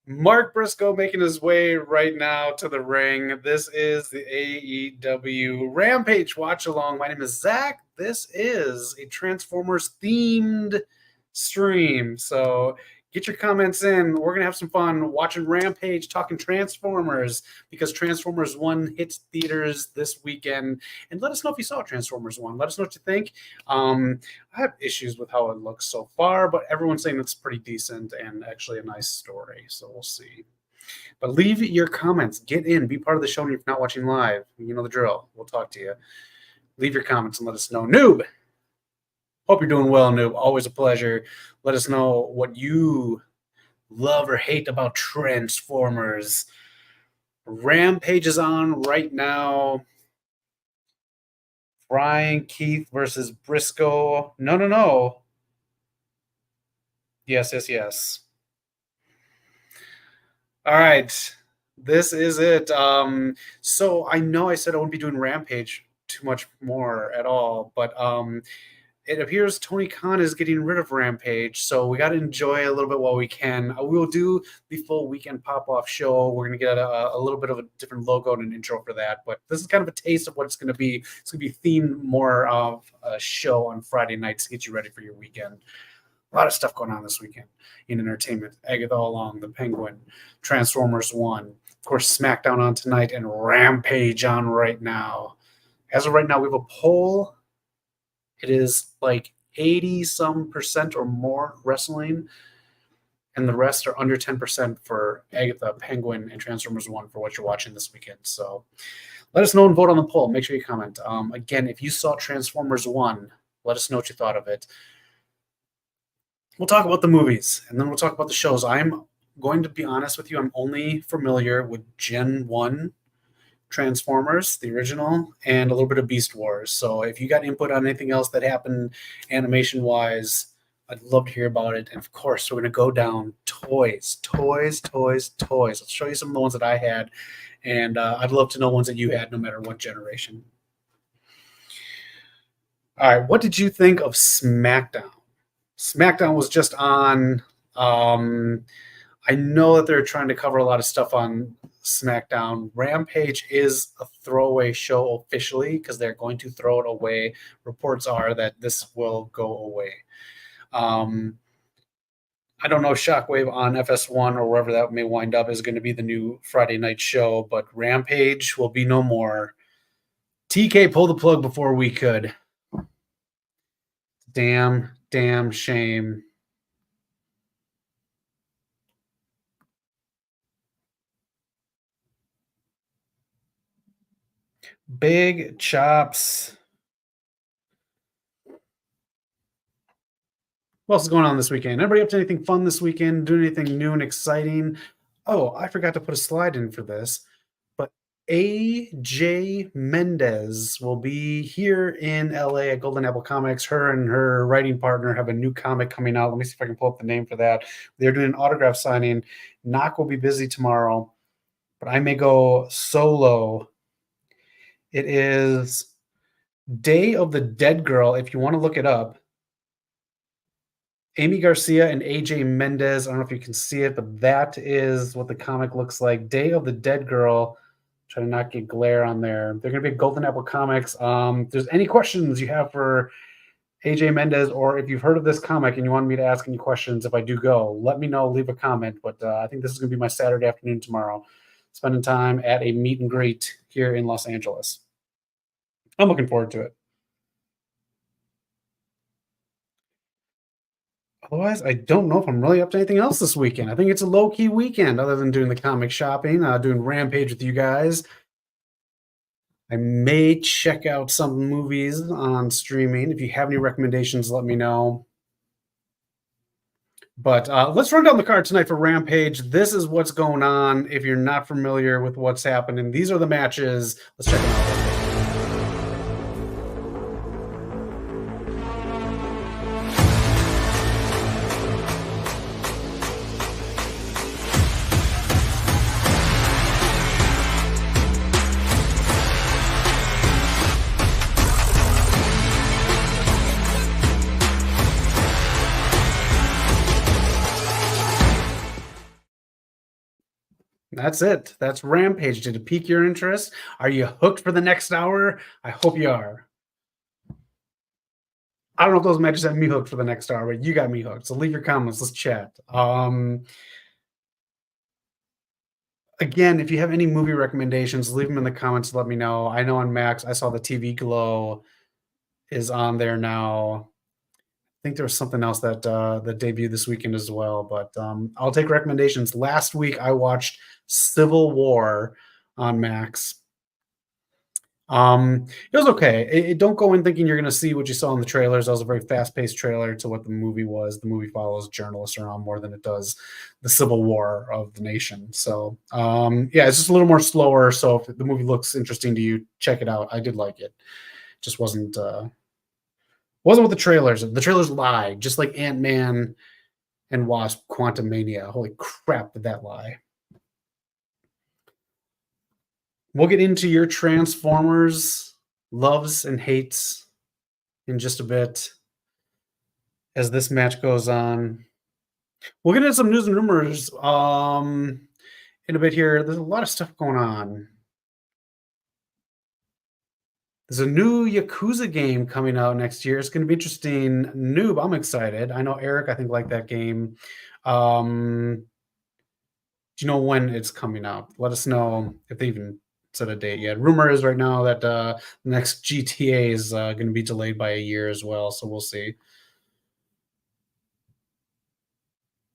Mark Briscoe making his way right now to the ring. This is the AEW Rampage watch along. My name is Zach. This is a Transformers themed stream. So get your comments in. We're going to have some fun watching Rampage, talking Transformers, because Transformers 1 hits theaters this weekend. And let us know if you saw Transformers 1. Let us know what you think. I have issues with how it looks so far, but everyone's saying it's pretty decent and actually a nice story. So we'll see. But leave your comments. Get in. Be part of the show if you're not watching live. You know the drill. We'll talk to you. Leave your comments and let us know. Noob, hope you're doing well, Noob. Always a pleasure. Let us know what you love or hate about Transformers. Rampage is on right now. Brian Keith versus Briscoe. No. Yes. All right. This is it. So I know I said I wouldn't be doing Rampage too much more at all, but it appears Tony Khan is getting rid of Rampage, so we got to enjoy a little bit while we can. We will do the full weekend pop-off show. We're going to get a little bit of a different logo and an intro for that, but this is kind of a taste of what it's going to be. It's going to be themed more of a show on Friday nights to get you ready for your weekend. A lot of stuff going on this weekend in entertainment. Agatha Along, The Penguin, Transformers 1, of course, SmackDown on tonight, and Rampage on right now. As of right now, we have a poll. It is like 80-some% or more wrestling, and the rest are under 10% for Agatha, Penguin, and Transformers 1 for what you're watching this weekend. So let us know and vote on the poll. Make sure you comment. Again, if you saw Transformers 1, let us know what you thought of it. We'll talk about the movies, and then we'll talk about the shows. I'm going to be honest with you. I'm only familiar with Gen 1 Transformers, the original, and a little bit of Beast Wars. So if you got input on anything else that happened animation-wise, I'd love to hear about it. And of course, we're going to go down toys. Let's show you some of the ones that I had, and I'd love to know ones that you had, no matter what generation. All right, what did you think of SmackDown? SmackDown was just on. I know that they're trying to cover a lot of stuff on SmackDown. Rampage is a throwaway show officially because they're going to throw it away. Reports are that this will go away. I don't know, Shockwave on FS1 or wherever that may wind up is going to be the new Friday night show, but Rampage will be no more. TK pulled the plug before we could. Damn shame. Big chops. What else is going on this weekend? Everybody up to anything fun this weekend? Doing anything new and exciting? Oh, I forgot to put a slide in for this. But AJ Mendez will be here in LA at Golden Apple Comics. Her and her writing partner have a new comic coming out. Let me see if I can pull up the name for that. They're doing an autograph signing. Knock will be busy tomorrow, but I may go solo. It is Day of the Dead Girl, if you want to look it up. Amy Garcia and AJ Mendez. I don't know if you can see it, but that is what the comic looks like. Day of the Dead Girl. Try to not get glare on there. They're going to be at Golden Apple Comics. If there's any questions you have for AJ Mendez, or if you've heard of this comic and you want me to ask any questions if I do go, let me know. Leave a comment. But I think this is going to be my Saturday afternoon tomorrow, spending time at a meet and greet here in Los Angeles. I'm looking forward to it. Otherwise, I don't know if I'm really up to anything else this weekend. I think it's a low-key weekend other than doing the comic shopping, doing Rampage with you guys. I may check out some movies on streaming. If you have any recommendations, let me know. But let's run down the card tonight for Rampage. This is what's going on. If you're not familiar with what's happening, these are the matches. Let's check them out. That's it. That's Rampage. Did it pique your interest? Are you hooked for the next hour? I hope you are. I don't know if those matches have me hooked for the next hour, but you got me hooked. So leave your comments. Let's chat. Again, if you have any movie recommendations, leave them in the comments. Let me know. I know on Max, I saw the TV Glow is on there now. I think there was something else that that debuted this weekend as well, but I'll take recommendations. Last week I watched Civil War on Max. It was okay. Don't go in thinking you're going to see what you saw in the trailers. That was a very fast-paced trailer to what the movie was. The movie follows journalists around more than it does the Civil War of the nation. So, yeah, it's just a little more slower. So if the movie looks interesting to you, check it out. I did like it. Just wasn't with the trailers. The trailers lied, just like Ant-Man and Wasp: Quantumania. Holy crap, did that lie? We'll get into your Transformers loves and hates in just a bit as this match goes on. We'll get into some news and rumors in a bit here. There's a lot of stuff going on. There's a new Yakuza game coming out next year. It's going to be interesting. Noob, I'm excited. I know Eric, I think, liked that game. Do you know when it's coming out? Let us know if they even set a date yet. Rumor is right now that the next GTA is going to be delayed by a year as well, so we'll see.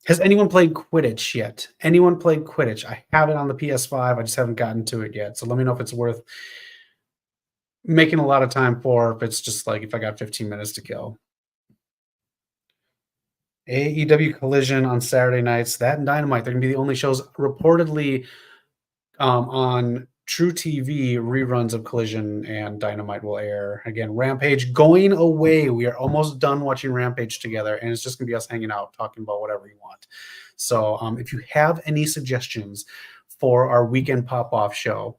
Has anyone played Quidditch yet? Anyone played Quidditch? I have it on the PS5. I just haven't gotten to it yet. So let me know if it's worth making a lot of time for, if it's just like if I got 15 minutes to kill. AEW Collision on Saturday nights. That and Dynamite. They're going to be the only shows reportedly on True TV. Reruns of Collision and Dynamite will air. Again, Rampage going away. We are almost done watching Rampage together, and it's just going to be us hanging out, talking about whatever you want. So if you have any suggestions for our weekend pop-off show,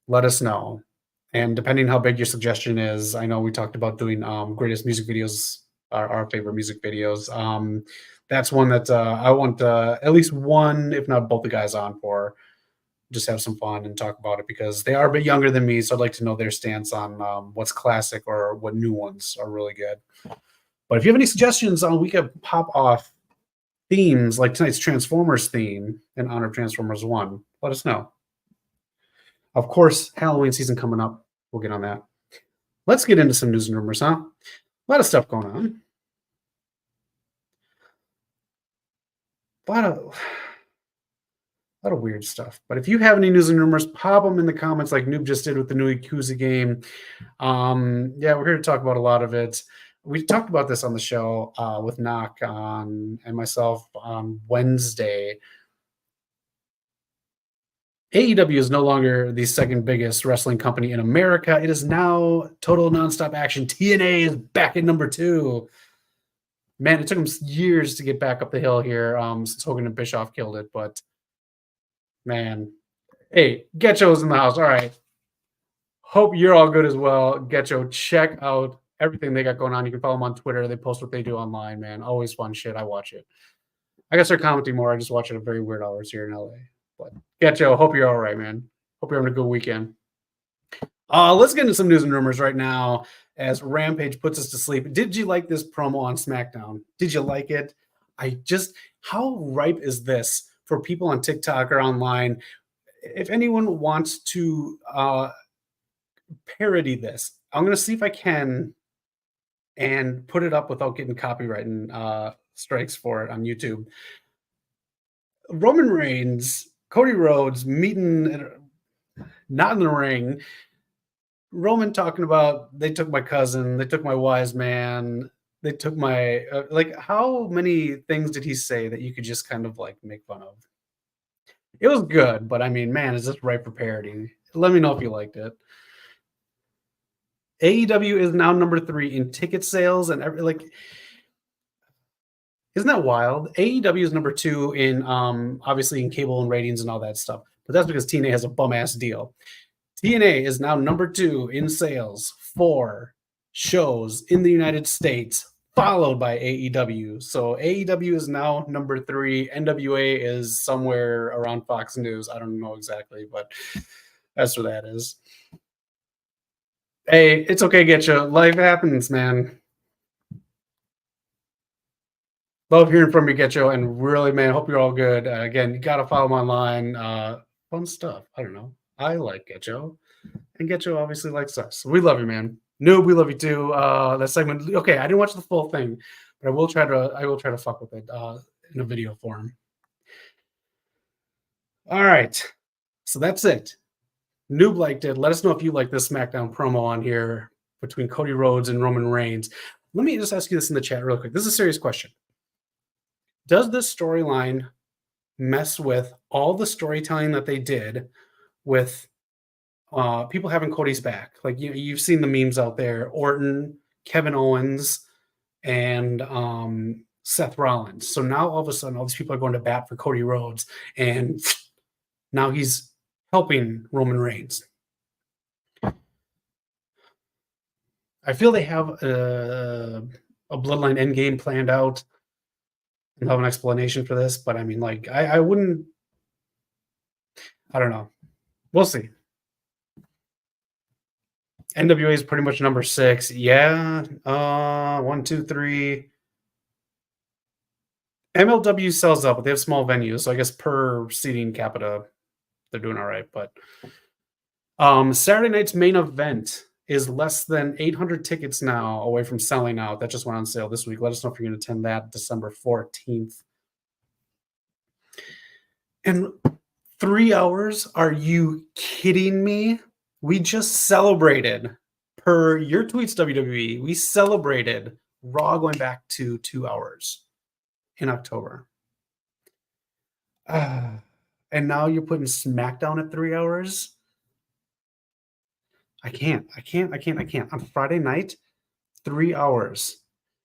let us know. And depending how big your suggestion is, I know we talked about doing greatest music videos, our favorite music videos. That's one that I want at least one, if not both the guys on for. Just have some fun and talk about it because they are a bit younger than me, so I'd like to know their stance on what's classic or what new ones are really good. But if you have any suggestions on weekend pop-off themes, like tonight's Transformers theme in honor of Transformers 1, let us know. Of course, Halloween season coming up. We'll get on that. Let's get into some news and rumors, huh? A lot of stuff going on. A lot of weird stuff. But if you have any news and rumors, pop them in the comments like Noob just did with the new Yakuza game. Yeah, we're here to talk about a lot of it. We talked about this on the show with Knock and myself on Wednesday. AEW is no longer the second biggest wrestling company in America. It is now Total Nonstop Action. TNA is back at number 2. Man, it took them years to get back up the hill here since Hogan and Bischoff killed it. But, man. Hey, Getcho's in the house. All right. Hope you're all good as well. Getcho, check out everything they got going on. You can follow them on Twitter. They post what they do online, man. Always fun shit. I watch it. I gotta start commenting more. I just watch it at very weird hours here in LA. But Getcho, hope you're all right, man. Hope you're having a good weekend. Let's get into some news and rumors right now as Rampage puts us to sleep. Did you like this promo on SmackDown? Did you like it? How ripe is this for people on TikTok or online? If anyone wants to parody this, I'm going to see if I can and put it up without getting copyright and strikes for it on YouTube. Roman Reigns, Cody Rhodes meeting not in the ring. Roman talking about they took my cousin, they took my wise man, they took my like. How many things did he say that you could just kind of like make fun of? It was good, but I mean, man, is this right for parody? Let me know if you liked it. AEW is now number 3 in ticket sales and isn't that wild? AEW is number 2 in obviously in cable and ratings and all that stuff, but that's because TNA has a bum ass deal. TNA is now number 2 in sales for shows in the United States followed by AEW. So AEW is now number 3. NWA is somewhere around Fox News. I don't know exactly, but that's where that is. Hey, it's okay, get you. Life happens, man. Love hearing from you, Getcho, and really, man, hope you're all good. Again, you gotta follow him online. Fun stuff. I don't know. I like Getcho, and Getcho obviously likes us. We love you, man. Noob, we love you too. That segment. Okay, I didn't watch the full thing, but I will try to. I will try to fuck with it in a video form. All right, so that's it. Noob liked it. Let us know if you like this SmackDown promo on here between Cody Rhodes and Roman Reigns. Let me just ask you this in the chat real quick. This is a serious question. Does this storyline mess with all the storytelling that they did with people having Cody's back? Like you've seen the memes out there: Orton, Kevin Owens, and Seth Rollins. So now all of a sudden, all these people are going to bat for Cody Rhodes, and now he's helping Roman Reigns. I feel they have a Bloodline endgame planned out and have an explanation for this, but I mean, like, I wouldn't. I don't know. We'll see. NWA is pretty much number 6. Yeah. 1, 2, 3. MLW sells out, but they have small venues, so I guess per seating capita, they're doing all right. But Saturday night's main event is less than 800 tickets now away from selling out. That just went on sale this week. Let us know if you're going to attend that December 14th. And 3 hours? Are you kidding me? We just celebrated, per your tweets, WWE, we celebrated Raw going back to 2 hours in October. And now you're putting SmackDown at 3 hours? I can't. On Friday night, 3 hours.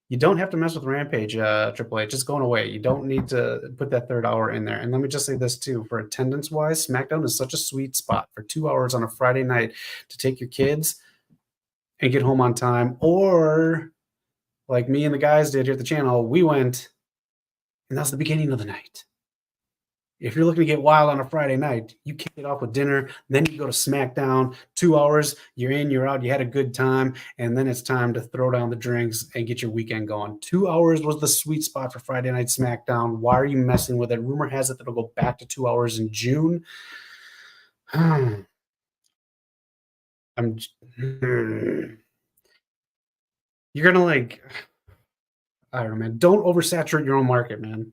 You don't have to mess with Rampage, Triple H. It's going away. You don't need to put that third hour in there. And let me just say this, too. For attendance-wise, SmackDown is such a sweet spot for 2 hours on a Friday night to take your kids and get home on time. Or, like me and the guys did here at the channel, we went, and that's the beginning of the night. If you're looking to get wild on a Friday night, you kick it off with dinner, then you go to SmackDown, 2 hours, you're in, you're out, you had a good time, and then it's time to throw down the drinks and get your weekend going. 2 hours was the sweet spot for Friday Night SmackDown. Why are you messing with it? Rumor has it that it'll go back to 2 hours in June. You're gonna like, I don't know, man. Don't oversaturate your own market, man.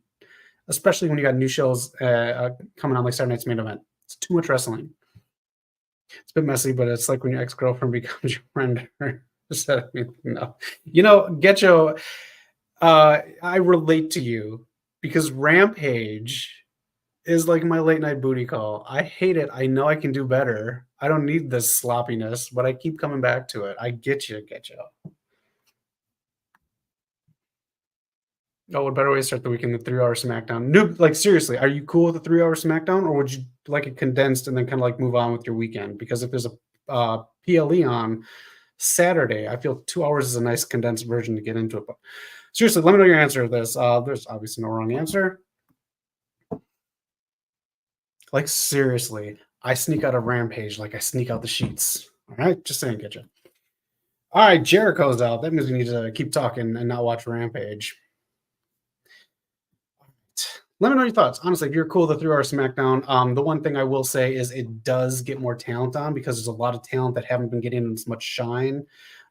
Especially when you got new shows coming on like Saturday Night's Main Event. It's too much wrestling. It's a bit messy, but it's like when your ex-girlfriend becomes your friend. No. You know, Getcho, I relate to you because Rampage is like my late night booty call. I hate it. I know I can do better. I don't need this sloppiness, but I keep coming back to it. I get you, Getcho. Oh, what better way to start the weekend than 3 hour SmackDown? Noob, like seriously, are you cool with a 3 hour SmackDown, or would you like it condensed and then kind of like move on with your weekend? Because if there's a PLE on Saturday, I feel 2 hours is a nice condensed version to get into it. But seriously, let me know your answer to this. There's obviously no wrong answer. Like seriously, I sneak out of Rampage like I sneak out the sheets. All right, just saying, get you. All right, Jericho's out. That means we need to keep talking and not watch Rampage. Let me know your thoughts. Honestly, if you're cool with the 3 hour SmackDown, the one thing I will say is it does get more talent on because there's a lot of talent that haven't been getting as much shine.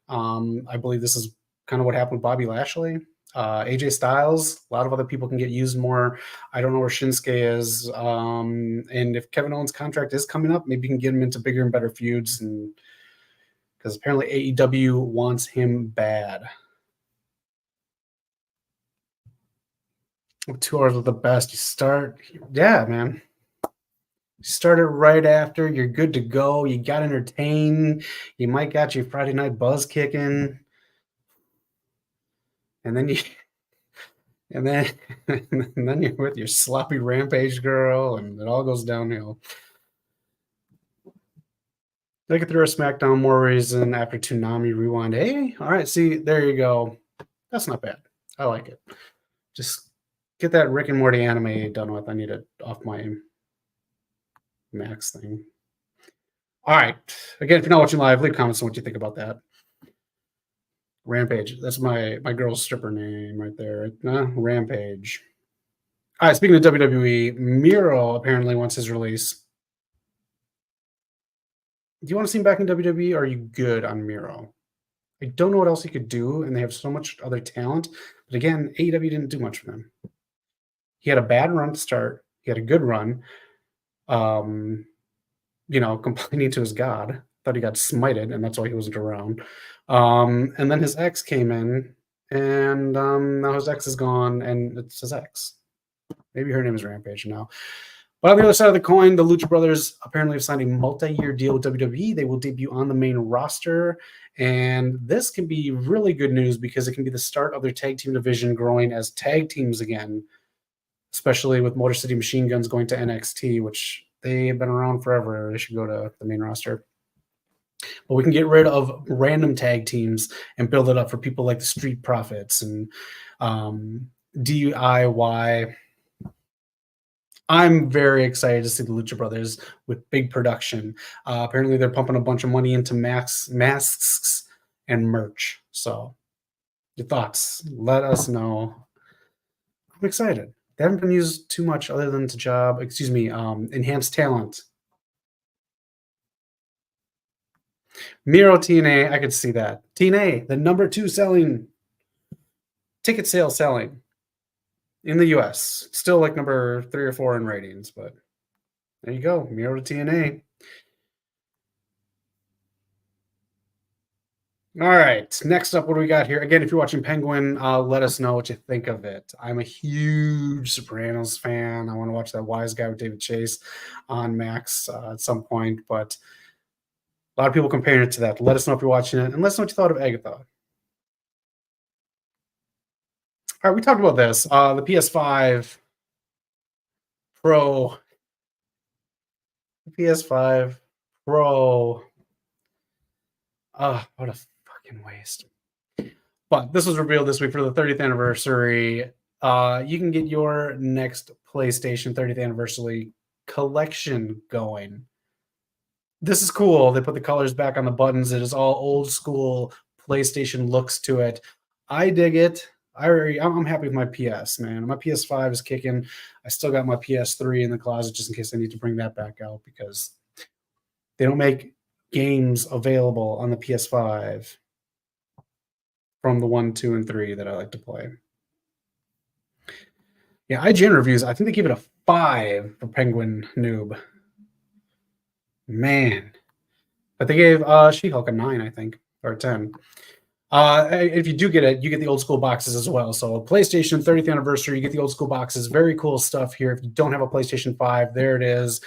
I believe this is kind of what happened with Bobby Lashley. AJ Styles, a lot of other people can get used more. I don't know where Shinsuke is. And if Kevin Owens' contract is coming up, maybe you can get him into bigger and better feuds. And because apparently AEW wants him bad. 2 hours with the best. You start, yeah, man. You start it right after. You're good to go. You got entertained. You might got your Friday night buzz kicking, and then and then you're with your sloppy Rampage girl, and it all goes downhill. They could throw a SmackDown more reason after Toonami Rewind. Hey, all right, see, there you go. That's not bad. I like it. Just get that Rick and Morty anime done with. I need it off my Max thing. All right. Again, if you're not watching live, leave comments on what you think about that. Rampage. That's my girl's stripper name right there. Rampage. All right. Speaking of WWE, Miro apparently wants his release. Do you want to see him back in WWE? Or are you good on Miro? I don't know what else he could do, and they have so much other talent. But again, AEW didn't do much for him. He had a bad run to start. He had a good run. Complaining to his god. Thought he got smited, and that's why he wasn't around. And then his ex came in, and now his ex is gone, and it's his ex. Maybe her name is Rampage now. But on the other side of the coin, the Lucha Brothers apparently have signed a multi-year deal with WWE. They will debut on the main roster, and this can be really good news because it can be the start of their tag team division growing as tag teams again, especially with Motor City Machine Guns going to NXT, which they have been around forever. They should go to the main roster. But we can get rid of random tag teams and build it up for people like the Street Profits and DIY. I'm very excited to see the Lucha Brothers with big production. Apparently, they're pumping a bunch of money into masks and merch. So, your thoughts? Let us know. I'm excited. They haven't been used too much other than enhanced talent. Miro TNA, I could see that. TNA, the number 2 selling ticket sales selling in the US. Still like number 3 or 4 in ratings, but there you go. Miro to TNA. All right. Next up, what do we got here? Again, if you're watching Penguin, let us know what you think of it. I'm a huge Sopranos fan. I want to watch that Wise Guy with David Chase on Max at some point, but a lot of people comparing it to that. Let us know if you're watching it, and let us know what you thought of Agatha. All right, we talked about this. The PS5 Pro. PS5 Pro. What a fucking waste. But this was revealed this week for the 30th anniversary. You can get your next PlayStation 30th anniversary collection going. This is cool. They put the colors back on the buttons. It is all old school PlayStation looks to it. I dig it. I'm happy with my PS, man. My PS5 is kicking. I still got my PS3 in the closet just in case I need to bring that back out because they don't make games available on the PS5 from the 1, 2, and 3 that I like to play. Yeah, IGN reviews, I think they give it a 5 for Penguin Noob. Man. But they gave She-Hulk a 9, I think, or a 10. If you do get it, you get the old school boxes as well. So PlayStation 30th anniversary, you get the old school boxes. Very cool stuff here. If you don't have a PlayStation 5, there it is.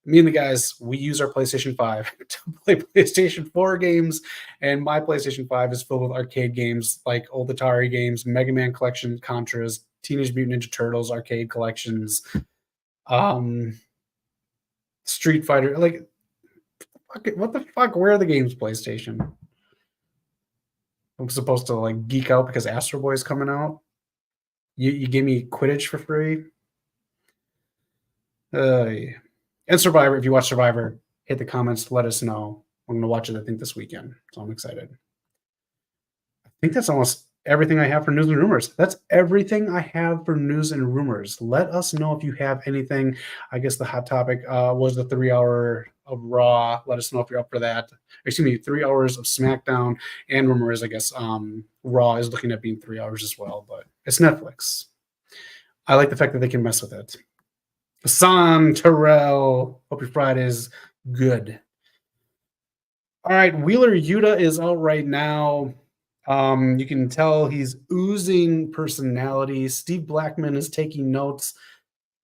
Me and the guys, we use our PlayStation 5 to play PlayStation 4 games, and my PlayStation 5 is filled with arcade games like old Atari games, Mega Man Collection, Contras, Teenage Mutant Ninja Turtles arcade collections, Street Fighter. Like, what the fuck? Where are the games, PlayStation? I'm supposed to like geek out because Astro Boy is coming out. You gave me Quidditch for free. And Survivor. If you watch Survivor, hit the comments. Let us know. I'm going to watch it, I think, this weekend. So I'm excited. I think that's almost everything I have for news and rumors. That's everything I have for news and rumors. Let us know if you have anything. I guess the hot topic was the 3 hour of Raw. Let us know if you're up for that. Excuse me, 3 hours of SmackDown, and rumors, I guess Raw is looking at being 3 hours as well, but it's Netflix. I like the fact that they can mess with it. Hassan Terrell, hope your Friday is good. All right, Wheeler Yuta is out right now. You can tell he's oozing personality. Steve Blackman is taking notes.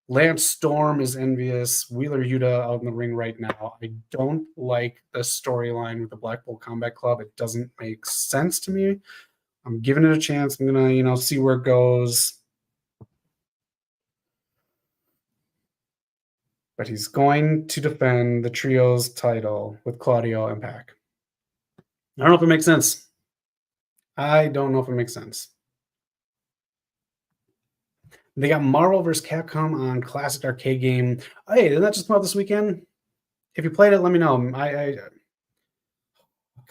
Lance Storm is envious. Wheeler Yuta out in the ring right now. I don't like the storyline with the Blackpool Combat Club. It doesn't make sense to me. I'm giving it a chance. I'm gonna, see where it goes. But he's going to defend the trios title with Claudio and Pac. I don't know if it makes sense. I don't know if it makes sense. They got Marvel vs. Capcom on classic arcade game. Hey, didn't that just come out this weekend? If you played it, let me know. I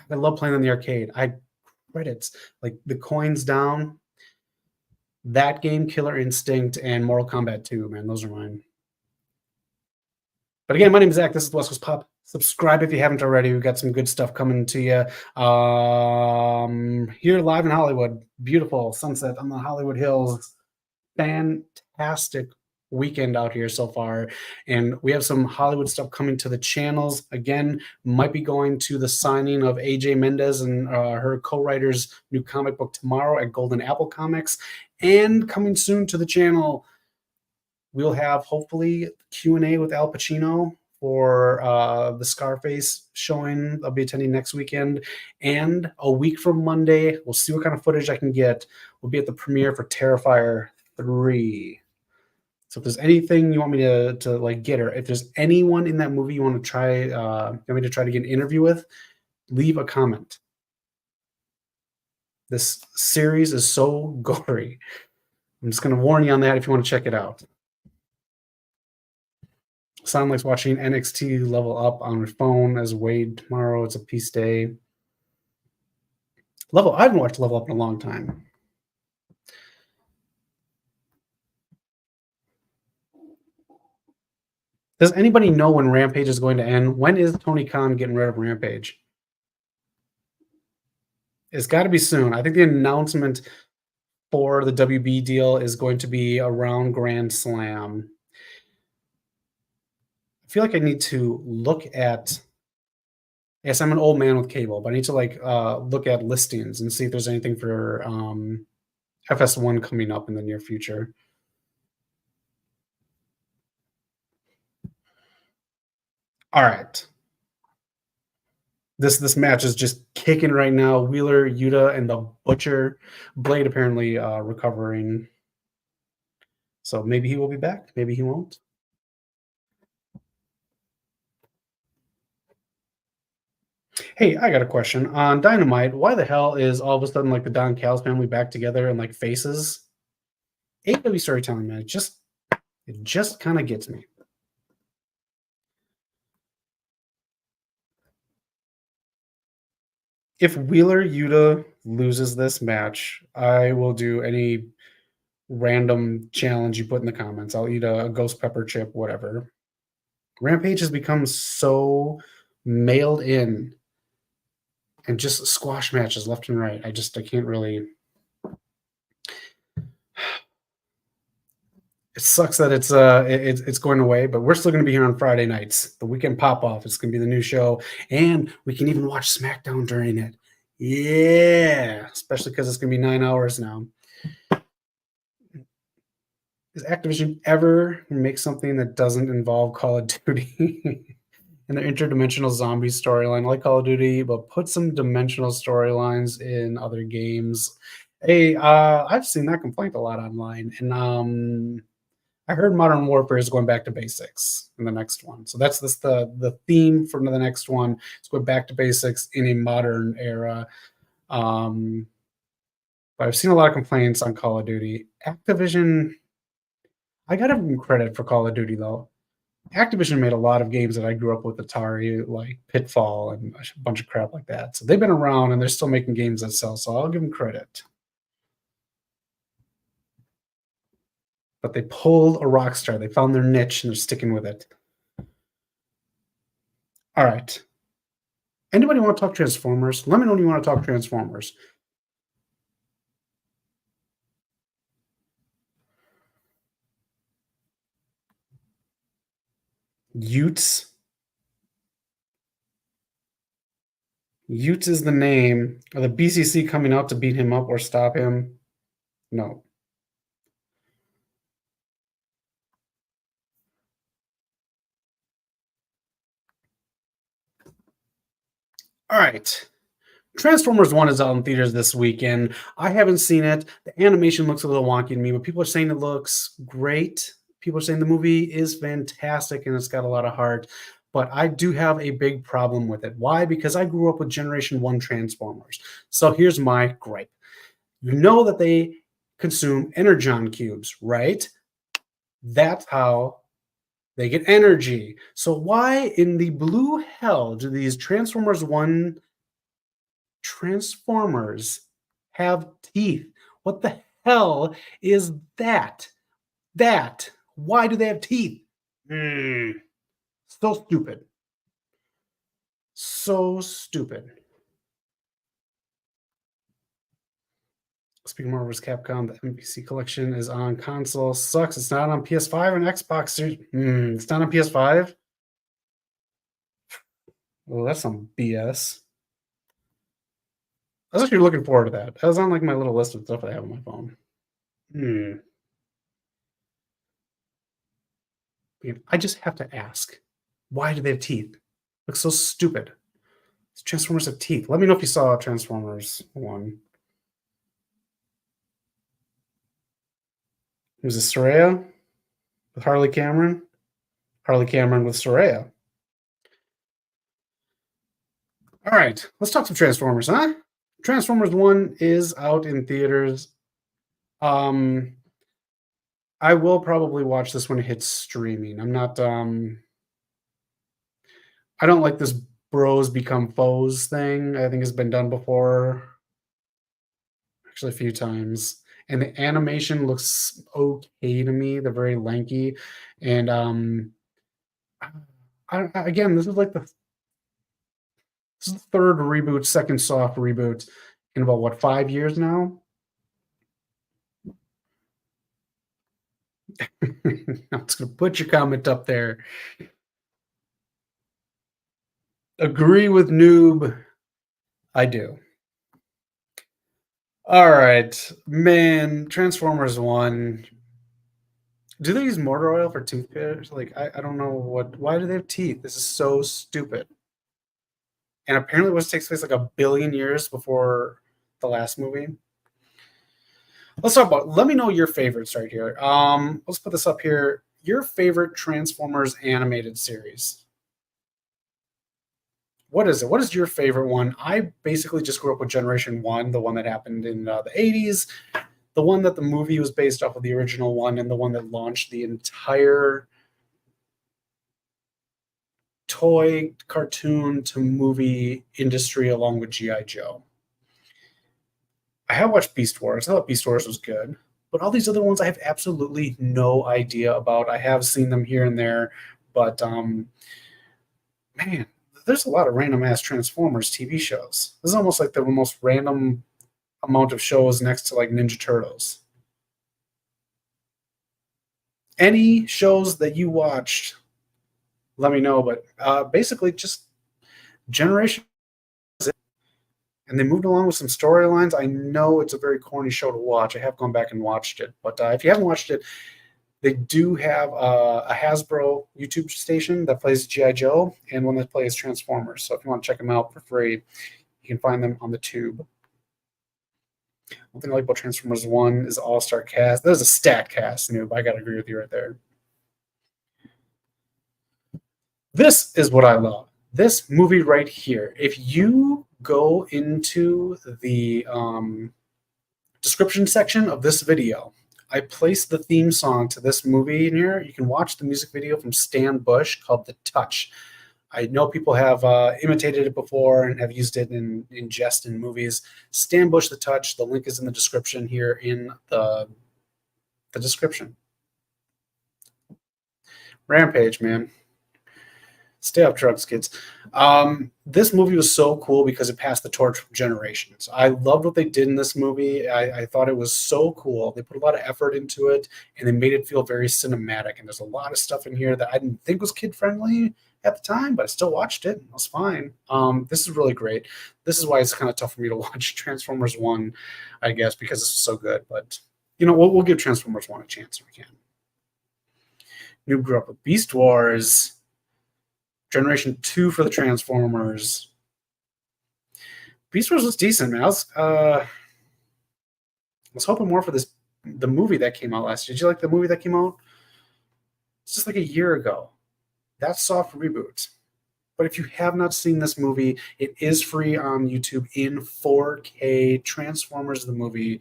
love playing on the arcade. I credits like the coins down. That game, Killer Instinct, and Mortal Kombat 2, man, those are mine. But again, my name is Zach. This is West Coast Pop. Subscribe if you haven't already. We've got some good stuff coming to you. Here live in Hollywood. Beautiful sunset on the Hollywood Hills. Fantastic weekend out here so far. And we have some Hollywood stuff coming to the channels. Again, might be going to the signing of AJ Mendez and her co-writer's new comic book tomorrow at Golden Apple Comics. And coming soon to the channel, we'll have hopefully Q&A with Al Pacino for the Scarface showing. I'll be attending next weekend. And a week from Monday, we'll see what kind of footage I can get. We'll be at the premiere for Terrifier 3. So if there's anything you want me to like get, or if there's anyone in that movie you want to try, you want me to try to get an interview with, leave a comment. This series is so gory. I'm just going to warn you on that if you want to check it out. Sound likes watching NXT Level Up on her phone as Wade tomorrow. It's a peace day. I haven't watched Level Up in a long time. Does anybody know when Rampage is going to end? When is Tony Khan getting rid of Rampage? It's got to be soon. I think the announcement for the WB deal is going to be around Grand Slam. I feel like I need to look at. Yes, I'm an old man with cable, but I need to look at listings and see if there's anything for FS1 coming up in the near future. All right. This match is just kicking right now. Wheeler, Yuta, and the Butcher. Blade apparently recovering. So maybe he will be back. Maybe he won't. Hey, I got a question. On Dynamite, why the hell is all of a sudden like the Don Callis family back together and like faces? AEW storytelling, man. It just kind of gets me. If Wheeler Yuta loses this match, I will do any random challenge you put in the comments. I'll eat a ghost pepper chip, whatever. Rampage has become so mailed in and just squash matches left and right. I can't really. It sucks that it's going away, but we're still going to be here on Friday nights. The weekend pop off. It's going to be the new show, and we can even watch SmackDown during it. Yeah, especially because it's going to be 9 hours now. Does Activision ever make something that doesn't involve Call of Duty in their interdimensional zombie storyline? I like Call of Duty, but put some dimensional storylines in other games. Hey, I've seen that complaint a lot online, and I heard Modern Warfare is going back to basics in the next one. So that's the theme for the next one. It's going back to basics in a modern era. But I've seen a lot of complaints on Call of Duty. Activision, I got to give them credit for Call of Duty, though. Activision made a lot of games that I grew up with, Atari, like Pitfall and a bunch of crap like that. So they've been around, and they're still making games that sell, so I'll give them credit. But they pulled a rock star. They found their niche, and they're sticking with it. All right. Anybody want to talk Transformers? Let me know when you want to talk Transformers. Utes. Utes is the name. Are the BCC coming out to beat him up or stop him? No. All right. Transformers 1 is out in theaters this weekend. I haven't seen it. The animation looks a little wonky to me, but people are saying it looks great. People are saying the movie is fantastic and it's got a lot of heart. But I do have a big problem with it. Why? Because I grew up with Generation 1 Transformers. So here's my gripe. You know that they consume energon cubes, right? That's how they get energy. So why in the blue hell do these Transformers 1 Transformers have teeth? What the hell is that? Why do they have teeth? So stupid. So stupid. Speaking of Marvel vs. Capcom, the NBC collection is on console. Sucks. It's not on PS5 and Xbox Series. It's not on PS5. Well, that's some BS. I was actually looking forward to that. That was on like my little list of stuff I have on my phone. I just have to ask, why do they have teeth? Looks so stupid. Transformers have teeth. Let me know if you saw Transformers 1. Was it Soraya with Harley Cameron? Harley Cameron with Soraya. All right, let's talk some Transformers, huh? Transformers 1 is out in theaters. I will probably watch this when it hits streaming. I'm not I don't like this bros become foes thing. I think it's been done before. Actually a few times. And the animation looks okay to me. They're very lanky. And again, this is like the third reboot, second soft reboot in about what, 5 years now? I'm just gonna put your comment up there. Agree with noob. I do. All right, man. Transformers 1. Do they use motor oil for toothpaste? Like, I don't know what. Why do they have teeth? This is so stupid. And apparently, it takes place like a billion years before the last movie. Let's talk about. Let me know your favorites right here. Let's put this up here. Your favorite Transformers animated series. What is it? What is your favorite one? I basically just grew up with Generation 1, the one that happened in the 80s, the one that the movie was based off of the original one, and the one that launched the entire toy, cartoon to movie industry along with G.I. Joe. I have watched Beast Wars. I thought Beast Wars was good. But all these other ones I have absolutely no idea about. I have seen them here and there, but man, there's a lot of random ass Transformers TV shows. This is almost like the most random amount of shows next to like Ninja Turtles. Any shows that you watched, let me know. But basically, just Generation. And they moved along with some storylines. I know it's a very corny show to watch. I have gone back and watched it. But if you haven't watched it, they do have a Hasbro YouTube station that plays G.I. Joe and one that plays Transformers. So if you want to check them out for free, you can find them on the tube. One thing I like about Transformers 1 is all-star cast. There's a stat cast, noob. I got to agree with you right there. This is what I love. This movie right here. If you go into the description section of this video, I placed the theme song to this movie in here. You can watch the music video from Stan Bush called The Touch. I know people have imitated it before and have used it in jest in movies. Stan Bush, The Touch. The link is in the description here in the description. Rampage, man. Stay off drugs, kids. This movie was so cool because it passed the torch from generations. I loved what they did in this movie. I thought it was so cool. They put a lot of effort into it, and they made it feel very cinematic. And there's a lot of stuff in here that I didn't think was kid-friendly at the time, but I still watched it. It was fine. This is really great. This is why it's kind of tough for me to watch Transformers 1, I guess, because it's so good. But, you know, we'll give Transformers 1 a chance if we can. You grew up with Beast Wars. Generation 2 for the Transformers. Beast Wars was decent, man. I was hoping more for the movie that came out last year. Did you like the movie that came out? It's just like a year ago. That soft reboot. But if you have not seen this movie, it is free on YouTube in 4K. Transformers the movie.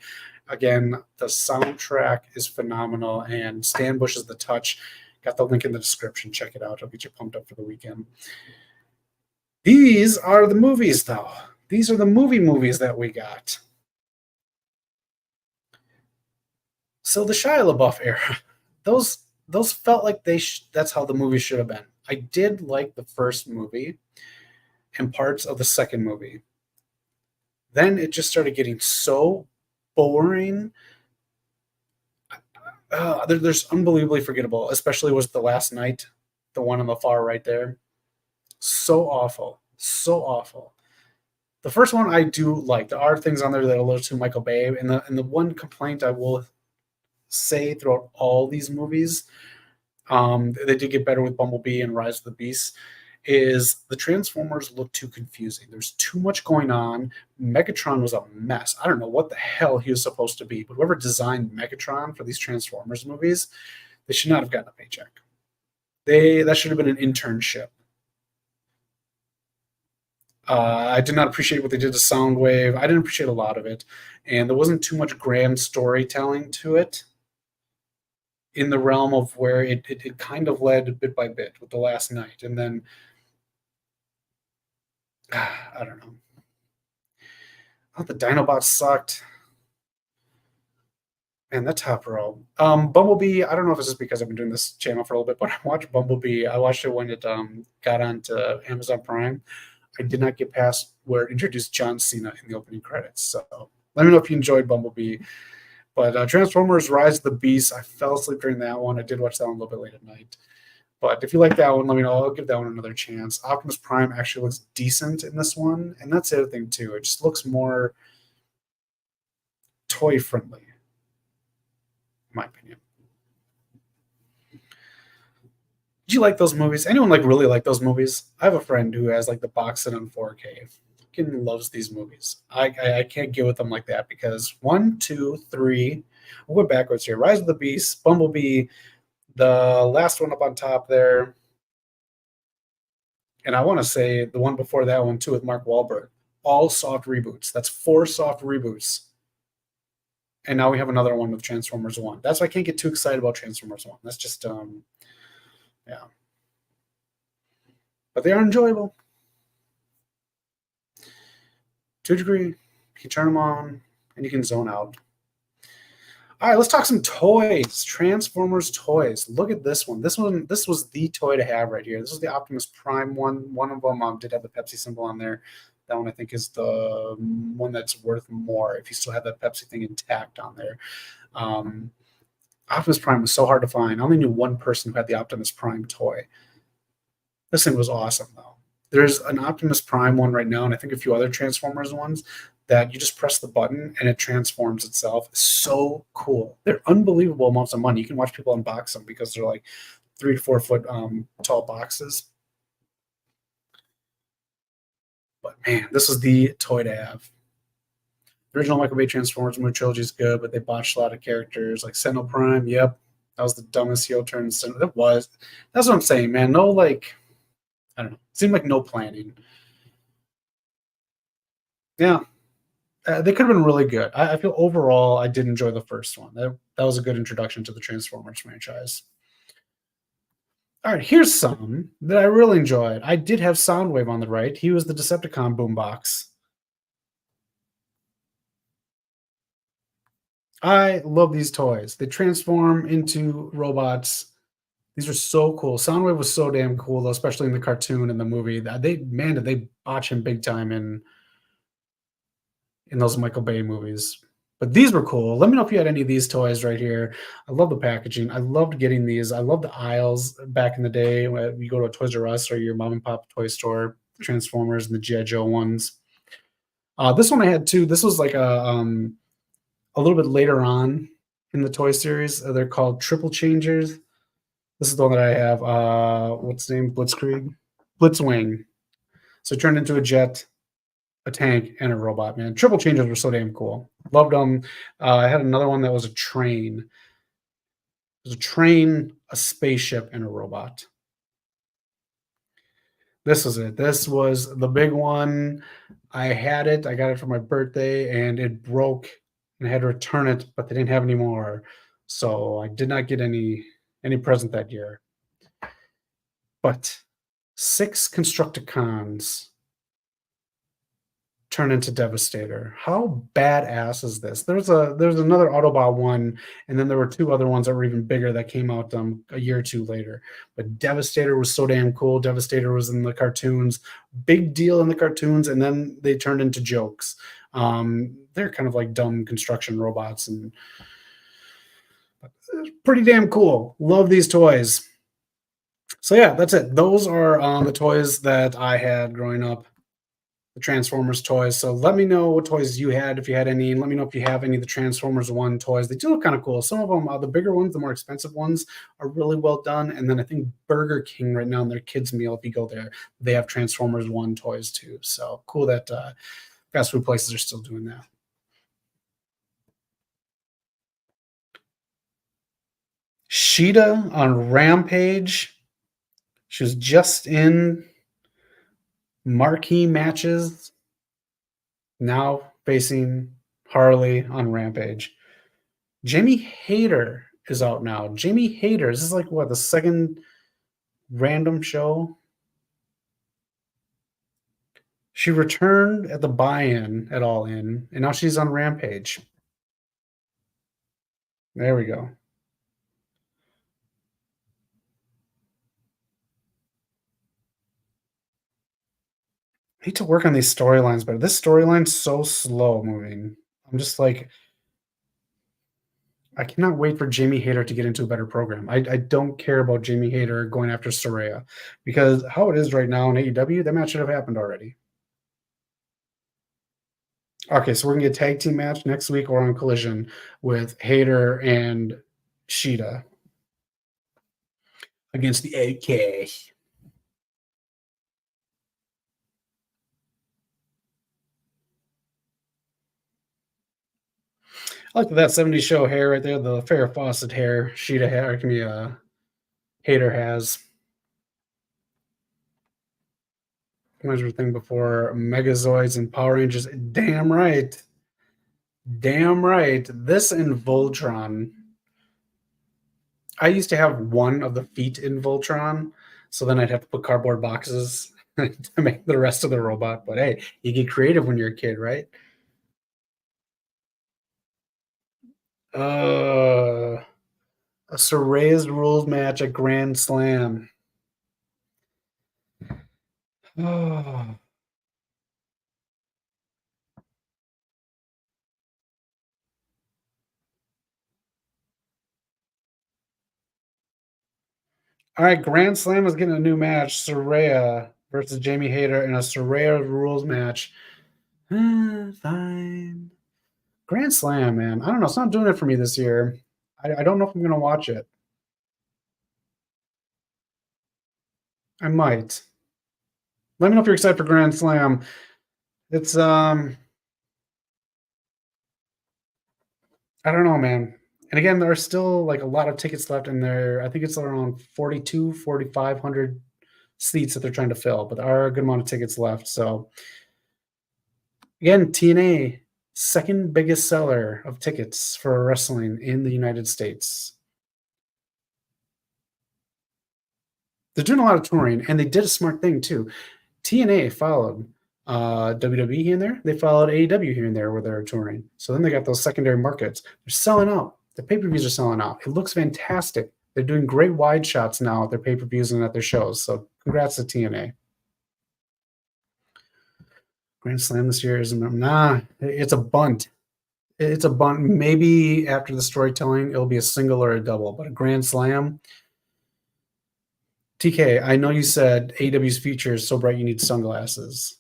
Again, the soundtrack is phenomenal, and Stan Bush's The Touch. Got the link in the description. Check it out. It'll get you pumped up for the weekend. These are the movies, though. These are the movies that we got. So the Shia LaBeouf era, those felt like that's how the movie should have been. I did like the first movie and parts of the second movie. Then it just started getting so boring. There's unbelievably forgettable, especially was the last night, the one on the far right there. So awful, so awful. The first one I do like. There are things on there that are a little too Michael Bay, and the one complaint I will say throughout all these movies, they did get better with Bumblebee and Rise of the Beast, is the Transformers look too confusing. There's too much going on. Megatron was a mess. I don't know what the hell he was supposed to be, but whoever designed Megatron for these Transformers movies, they should not have gotten a paycheck. That should have been an internship. I did not appreciate what they did to Soundwave. I didn't appreciate a lot of it, and there wasn't too much grand storytelling to it, in the realm of where it kind of led bit by bit with the last night. And then, I don't know. Oh, the Dinobots sucked. Man, that top row. Bumblebee, I don't know if it's just because I've been doing this channel for a little bit, but I watched Bumblebee. I watched it when it got onto Amazon Prime. I did not get past where it introduced John Cena in the opening credits. So let me know if you enjoyed Bumblebee. But Transformers Rise of the Beast, I fell asleep during that one. I did watch that one a little bit late at night. But if you like that one, let me know. I'll give that one another chance. Optimus Prime actually looks decent in this one. And that's the other thing, too. It just looks more toy-friendly, in my opinion. Did you like those movies? Anyone really like those movies? I have a friend who has the box set on 4K. Fucking loves these movies. I can't get with them like that because 1, 2, 3. We'll go backwards here. Rise of the Beast, Bumblebee, the last one up on top there, and I want to say the one before that one too with Mark Wahlberg. All soft reboots. That's 4 soft reboots. And now we have another one with Transformers 1. That's why I can't get too excited about Transformers 1. That's just yeah. But they are enjoyable. To a degree, you can turn them on and you can zone out. All right, let's talk some toys. Transformers toys. Look at this one. This was the toy to have right here. This is the Optimus Prime one. One of them did have the Pepsi symbol on there. That one I think is the one that's worth more if you still have that Pepsi thing intact on there. Optimus Prime was so hard to find. I only knew one person who had the Optimus Prime toy. This thing was awesome, though. There's an Optimus Prime one right now, and I think a few other Transformers ones that you just press the button and it transforms itself. It's so cool. They're unbelievable amounts of money. You can watch people unbox them because they're 3 to 4 foot tall boxes. But man, this is the toy to have. The original Michael Bay Transformers movie trilogy is good, but they botched a lot of characters like Sentinel Prime. Yep, that was the dumbest heel turn. It was. That's what I'm saying, man. No, I don't know. It seemed like no planning. Yeah, they could have been really good. I feel overall I did enjoy the first one. That was a good introduction to the Transformers franchise. All right, here's some that I really enjoyed. I did have Soundwave on the right. He was the Decepticon boombox. I love these toys. They transform into robots. These are so cool. Soundwave was so damn cool, though, especially in the cartoon and the movie. Did they botch him big time in those Michael Bay movies. But these were cool. Let me know if you had any of these toys right here. I love the packaging. I loved getting these. I love the aisles back in the day when you go to a Toys R Us or your mom and pop toy store, Transformers and the G.I. Joe ones. This one I had too. This was a little bit later on in the toy series. They're called Triple Changers. This is the one that I have. What's the name? Blitzkrieg? Blitzwing. So it turned into a jet, a tank, and a robot, man. Triple Changers were so damn cool. Loved them. I had another one that was a train. It was a train, a spaceship, and a robot. This was it. This was the big one. I had it. I got it for my birthday, and it broke, and I had to return it, but they didn't have any more, so I did not get any present that year. But 6 Constructicons turn into Devastator. How badass is this? There's another Autobot one, and then there were 2 other ones that were even bigger that came out a year or 2 later. But Devastator was so damn cool. Devastator was in the cartoons, big deal in the cartoons, and then they turned into jokes. They're kind of like dumb construction robots, and pretty damn cool. Love these toys. So yeah, that's it. Those are the toys that I had growing up, the Transformers toys. So let me know what toys you had, if you had any, and let me know if you have any of the Transformers 1 toys. They do look kind of cool. Some of them, the bigger ones, the more expensive ones, are really well done. And then I think Burger King right now in their kids meal, if you go there, they have Transformers 1 toys too. So cool that fast food places are still doing that. Sheeta on Rampage. She was just in marquee matches, now facing Harley on Rampage. Jamie Hayter is out now. Jamie Hayter, this is like what, the second random show? She returned at the buy-in at All In, and now she's on Rampage. There we go. I need to work on these storylines better. This storyline's so slow moving. I'm just like, I cannot wait for Jamie Hayter to get into a better program. I don't care about Jamie Hayter going after Soraya, because how it is right now in AEW, that match should have happened already. Okay, so we're gonna get a tag team match next week or on Collision with Hayter and Sheeta against the AK. I like that 70s show hair right there, the Farrah Fawcett hair. Sheeta hair, can be Hayter has. Reminds me of the thing before Megazoids and Power Rangers. Damn right. Damn right. This and Voltron. I used to have one of the feet in Voltron, so then I'd have to put cardboard boxes to make the rest of the robot. But hey, you get creative when you're a kid, right? A Soraya's rules match at Grand Slam. Oh. All right, Grand Slam is getting a new match. Soraya versus Jamie Hayter in a Soraya rules match. Fine. Grand Slam, man. I don't know. It's not doing it for me this year. I don't know if I'm going to watch it. I might. Let me know if you're excited for Grand Slam. It's I don't know, man. And again, there are still like a lot of tickets left in there. I think it's around 4,500 seats that they're trying to fill, but there are a good amount of tickets left. So again, TNA, second biggest seller of tickets for wrestling in the United States. They're doing a lot of touring, and they did a smart thing too. TNA followed WWE here and there. They followed AEW here and there where they're touring. So then they got those secondary markets. They're selling out. The pay-per-views are selling out. It looks fantastic. They're doing great wide shots now at their pay-per-views and at their shows. So congrats to TNA. Grand Slam this year is it's a bunt. It's a bunt. Maybe after the storytelling, it'll be a single or a double, but a Grand Slam. TK, I know you said AEW's future is so bright you need sunglasses,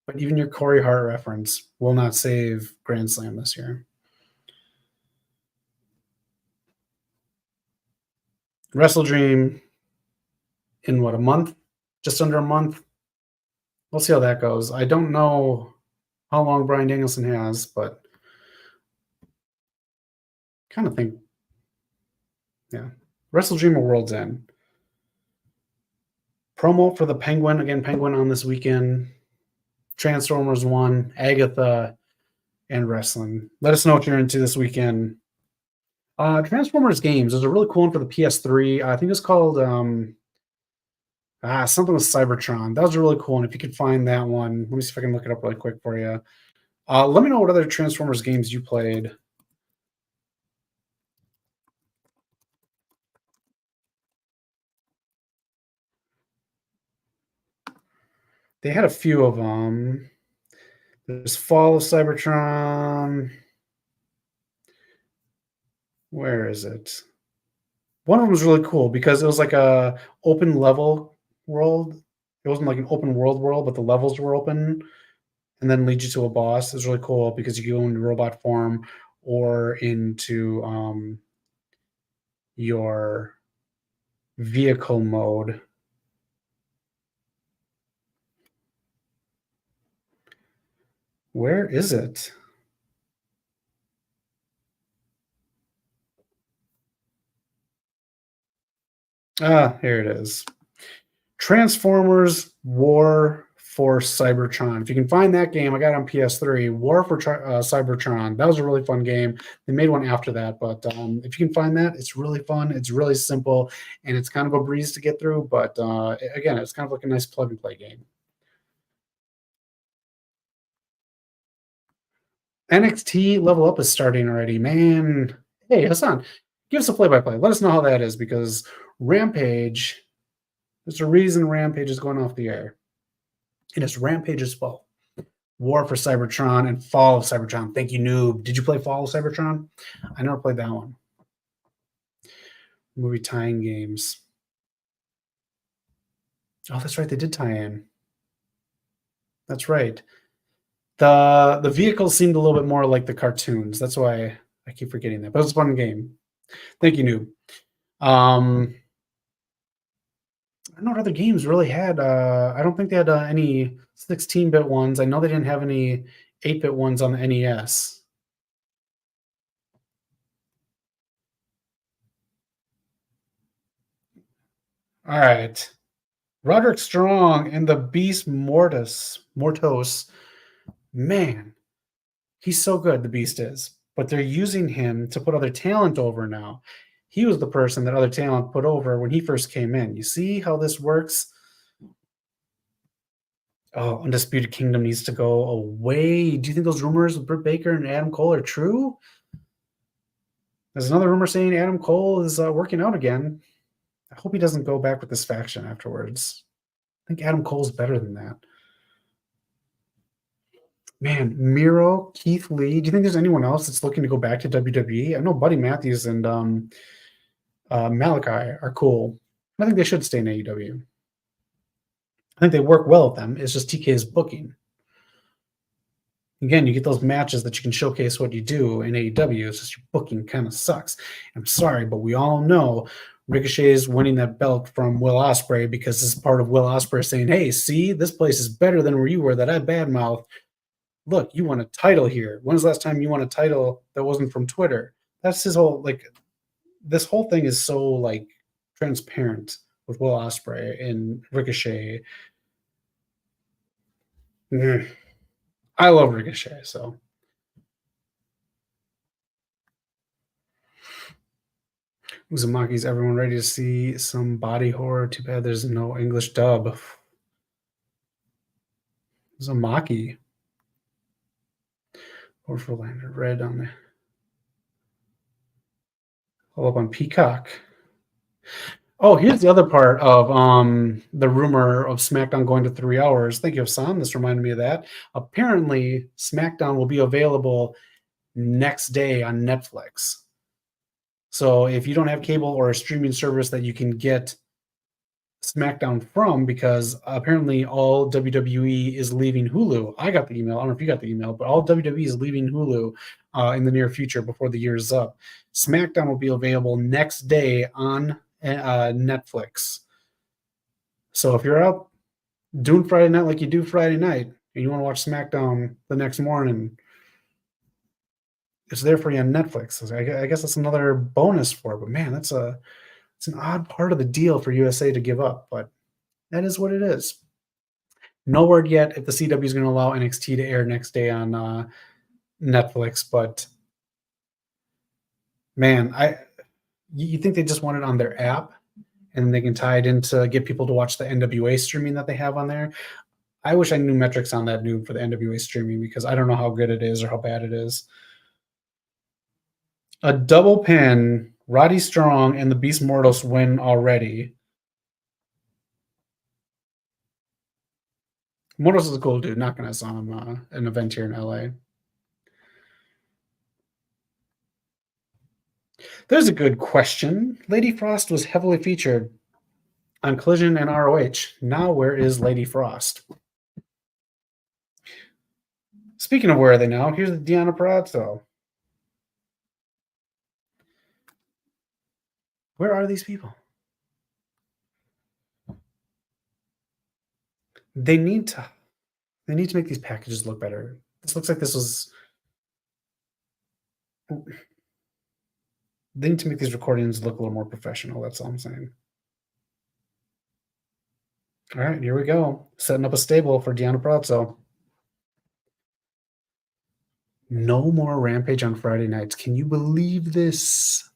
but even your Corey Hart reference will not save Grand Slam this year. Wrestle Dream in what, a month? Just under a month? We'll see how that goes. I don't know how long Bryan Danielson has, but kind of think, yeah. Wrestle Dream or World's End. Promo for the Penguin. Again, Penguin on this weekend. Transformers 1, Agatha, and wrestling. Let us know what you're into this weekend. Transformers games. There's a really cool one for the PS3. I think it's called something with Cybertron. That was a really cool one. If you could find that one, let me see if I can look it up really quick for you. Let me know what other Transformers games you played. They had a few of them. There's Fall of Cybertron. Where is it? One of them was really cool because it was like a open level world. It wasn't like an open world, but the levels were open and then lead you to a boss. It's really cool because you go into robot form or into your vehicle mode. Where is it? Here it is. Transformers War for Cybertron. If you can find that game, I got it on PS3. War for Cybertron. That was a really fun game. They made one after that, but if you can find that, it's really fun. It's really simple, and it's kind of a breeze to get through. But again, it's kind of like a nice plug and play game. NXT Level Up is starting already, man. Hey, Hassan, give us a play-by-play. Let us know how that is because Rampage. There's a reason Rampage is going off the air. And it's Rampage's fault. War for Cybertron and Fall of Cybertron. Thank you, Noob. Did you play Fall of Cybertron? I never played that one. Movie tie-in games. Oh, that's right. They did tie in. That's right. The vehicles seemed a little bit more like the cartoons. That's why I keep forgetting that. But it was a fun game. Thank you, Noob. I don't know what other games really had. I don't think they had any 16-bit ones. I know they didn't have any 8-bit ones on the NES. All right. Roderick Strong and the Beast Mortos. Man, he's so good, the Beast is. But they're using him to put other talent over now. He was the person that other talent put over when he first came in. You see how this works? Oh, Undisputed Kingdom needs to go away. Do you think those rumors with Britt Baker and Adam Cole are true? There's another rumor saying Adam Cole is working out again. I hope he doesn't go back with this faction afterwards. I think Adam Cole's better than that. Man, Miro, Keith Lee. Do you think there's anyone else that's looking to go back to WWE? I know Buddy Matthews and Malachi are cool. I think they should stay in AEW. I think they work well with them. It's just TK's booking. Again, you get those matches that you can showcase what you do in AEW. It's just your booking kind of sucks. I'm sorry, but we all know Ricochet is winning that belt from Will Ospreay because this is part of Will Ospreay saying, hey, see, this place is better than where you were that I badmouth. Look, you won a title here. When's the last time you won a title that wasn't from Twitter? That's his whole, like, this whole thing is so, like, transparent with Will Ospreay and Ricochet. I love Ricochet, so. Uzumaki's everyone ready to see some body horror? Too bad there's no English dub. Uzumaki. Overlander red on the all up on Peacock. Oh, here's the other part of the rumor of SmackDown going to 3 hours. Thank you, Hassan. This reminded me of that. Apparently, SmackDown will be available next day on Netflix. So if you don't have cable or a streaming service that you can get SmackDown from, because apparently all WWE is leaving Hulu. I got the email. I don't know if you got the email, but all WWE is leaving Hulu in the near future before the year is up. SmackDown will be available next day on Netflix. So if you're out doing Friday night like you do Friday night and you want to watch SmackDown the next morning, it's there for you on Netflix. I guess that's another bonus for it. But man, it's an odd part of the deal for USA to give up. But That is what it is. No word yet if the CW is going to allow NXT to air next day on Netflix, but man, you think they just want it on their app and they can tie it in to get people to watch the NWA streaming that they have on there? I wish I knew metrics on that noob for the NWA streaming because I don't know how good it is or how bad it is. A double pin, Roddy Strong and the Beast Mortals win already. Mortals is a cool dude. Not gonna saw him an event here in LA. There's a good question. Lady Frost was heavily featured on Collision and ROH. Now where is Lady Frost? Speaking of where are they now, here's Deanna Purrazzo. Where are these people? They need to make these packages look better. This looks like this was. They need to make these recordings look a little more professional. That's all I'm saying. All right, here we go. Setting up a stable for Deanna Purrazzo. No more Rampage on Friday nights. Can you believe this?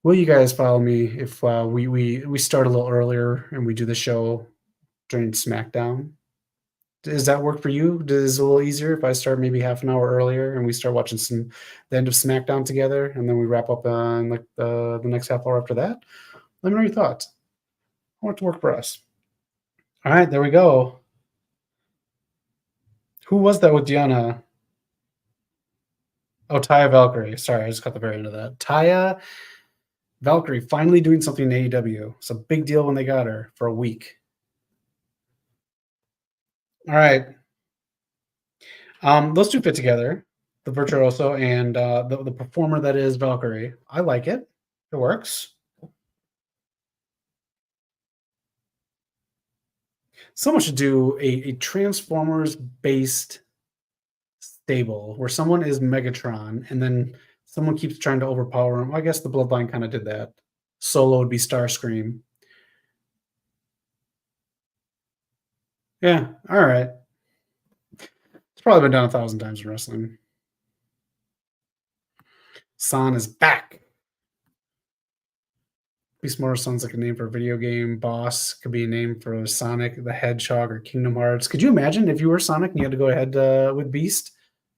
Will you guys follow me if we start a little earlier and we do the show during SmackDown? Does that work for you? Is it a little easier if I start maybe half an hour earlier and we start watching the end of SmackDown together, and then we wrap up on like the next half hour after that? Let me know your thoughts. I want it to work for us. All right, there we go. Who was that with Deanna? Oh, Taya Valkyrie. Sorry, I just got the very end of that. Taya Valkyrie finally doing something in AEW. It's a big deal when they got her for a week. All right. Those two fit together, the virtuoso and the performer that is Valkyrie. I like it. It works. Someone should do a Transformers-based stable where someone is Megatron and then someone keeps trying to overpower him. I guess the Bloodline kind of did that. Solo would be Starscream. Yeah, all right. It's probably been done 1,000 times in wrestling. San is back. Beast Mortal sounds like a name for a video game. Boss could be a name for Sonic the Hedgehog or Kingdom Hearts. Could you imagine if you were Sonic and you had to go ahead with Beast